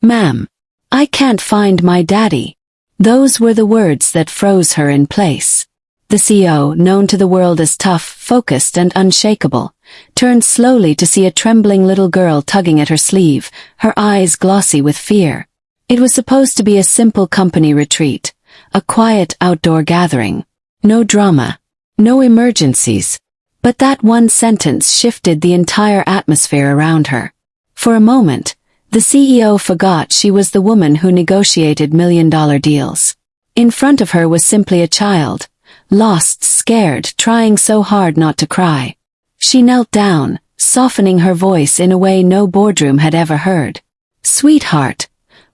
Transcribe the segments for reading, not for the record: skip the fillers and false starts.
"Ma'am, I can't find my daddy." Those were the words that froze her in place. The CEO, known to the world as tough, focused and unshakable, turned slowly to see a trembling little girl tugging at her sleeve, her eyes glossy with fear. It was supposed to be a simple company retreat, a quiet outdoor gathering. No drama, no emergencies. But that one sentence shifted the entire atmosphere around her. For a moment, the CEO forgot she was the woman who negotiated million-dollar deals. In front of her was simply a child, lost, scared, trying so hard not to cry. She knelt down, softening her voice in a way no boardroom had ever heard. "Sweetheart,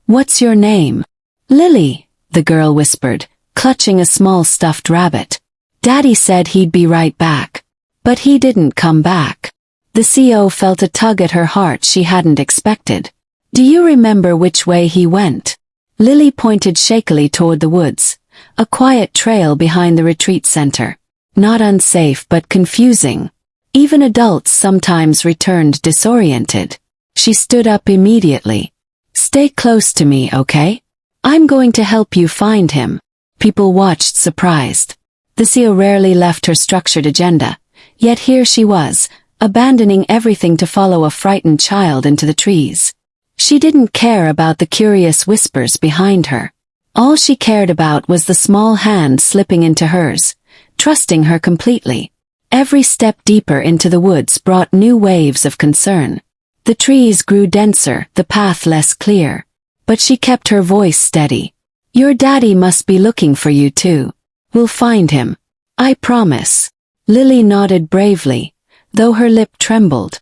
what's your name?" "Lily," the girl whispered, clutching a small stuffed rabbit. "Daddy said he'd be right back. But he didn't come back." The CEO felt a tug at her heart she hadn't expected. "Do you remember which way he went?" Lily pointed shakily toward the woods, a quiet trail behind the retreat center. Not unsafe but confusing. Even adults sometimes returned disoriented. She stood up immediately. "Stay close to me, okay? I'm going to help you find him." People watched surprised. The CEO rarely left her structured agenda, yet here she was, abandoning everything to follow a frightened child into the trees. She didn't care about the curious whispers behind her. All she cared about was the small hand slipping into hers, trusting her completely. Every step deeper into the woods brought new waves of concern. The trees grew denser, the path less clear. But she kept her voice steady. "Your daddy must be looking for you too. We'll find him. I promise." Lily nodded bravely, though her lip trembled.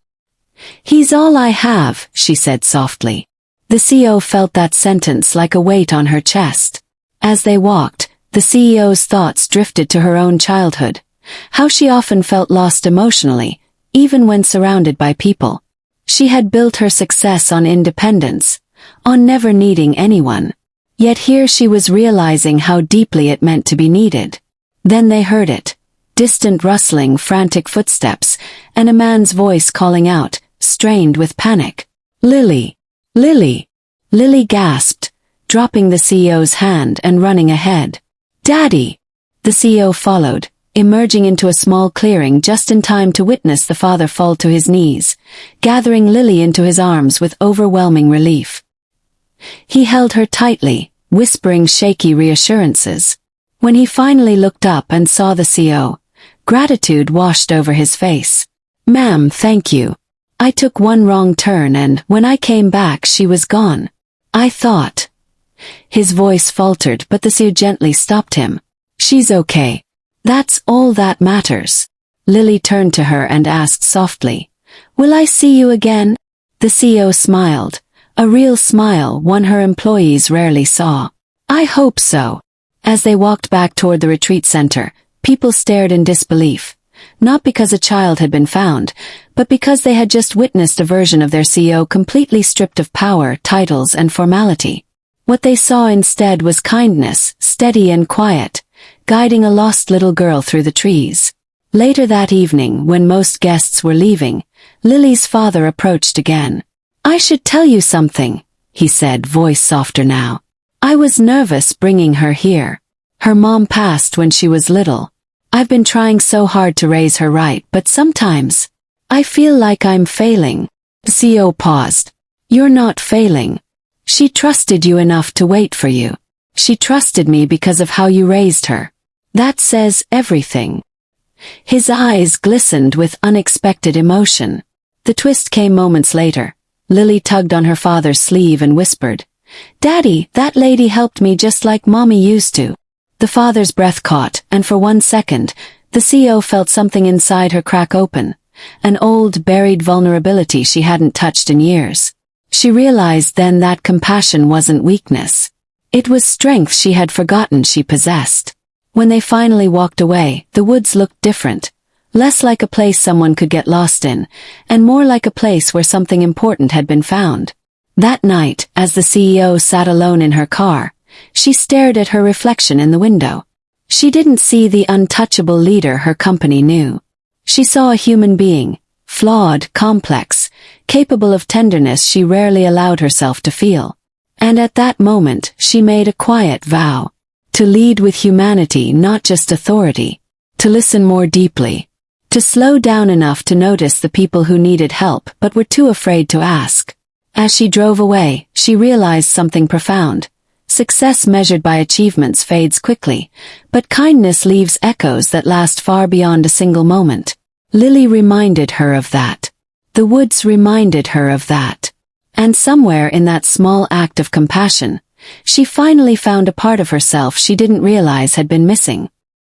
"He's all I have," she said softly. The CEO felt that sentence like a weight on her chest. As they walked, the CEO's thoughts drifted to her own childhood, how she often felt lost emotionally, even when surrounded by people. She had built her success on independence, on never needing anyone. Yet here she was realizing how deeply it meant to be needed. Then they heard it. Distant rustling, frantic footsteps, and a man's voice calling out, strained with panic. "Lily! Lily!" Lily gasped, dropping the CEO's hand and running ahead. "Daddy!" The CEO followed, emerging into a small clearing just in time to witness the father fall to his knees, gathering Lily into his arms with overwhelming relief. He held her tightly, whispering shaky reassurances. When he finally looked up and saw the CEO, gratitude washed over his face. "Ma'am, thank you. I took one wrong turn and when I came back she was gone. I thought." His voice faltered but the CEO gently stopped him. "She's okay. That's all that matters." Lily turned to her and asked softly, "Will I see you again?" The CEO smiled, a real smile, one her employees rarely saw. "I hope so." As they walked back toward the retreat center, people stared in disbelief, not because a child had been found, but because they had just witnessed a version of their CEO completely stripped of power, titles, and formality. What they saw instead was kindness, steady and quiet, guiding a lost little girl through the trees. Later that evening, when most guests were leaving, Lily's father approached again. "I should tell you something," he said, voice softer now. "I was nervous bringing her here. Her mom passed when she was little. I've been trying so hard to raise her right, but sometimes I feel like I'm failing." The CEO paused. "You're not failing. She trusted you enough to wait for you. She trusted me because of how you raised her. That says everything." His eyes glistened with unexpected emotion. The twist came moments later. Lily tugged on her father's sleeve and whispered, "Daddy, that lady helped me just like Mommy used to." The father's breath caught, and for 1 second, the CEO felt something inside her crack open, an old, buried vulnerability she hadn't touched in years. She realized then that compassion wasn't weakness. It was strength she had forgotten she possessed. When they finally walked away, the woods looked different, less like a place someone could get lost in, and more like a place where something important had been found. That night, as the CEO sat alone in her car, she stared at her reflection in the window. She didn't see the untouchable leader her company knew. She saw a human being, flawed, complex, capable of tenderness she rarely allowed herself to feel. And at that moment, she made a quiet vow. To lead with humanity, not just authority. To listen more deeply. To slow down enough to notice the people who needed help but were too afraid to ask. As she drove away, she realized something profound. Success measured by achievements fades quickly, but kindness leaves echoes that last far beyond a single moment. Lily reminded her of that. The woods reminded her of that. And somewhere in that small act of compassion, she finally found a part of herself she didn't realize had been missing.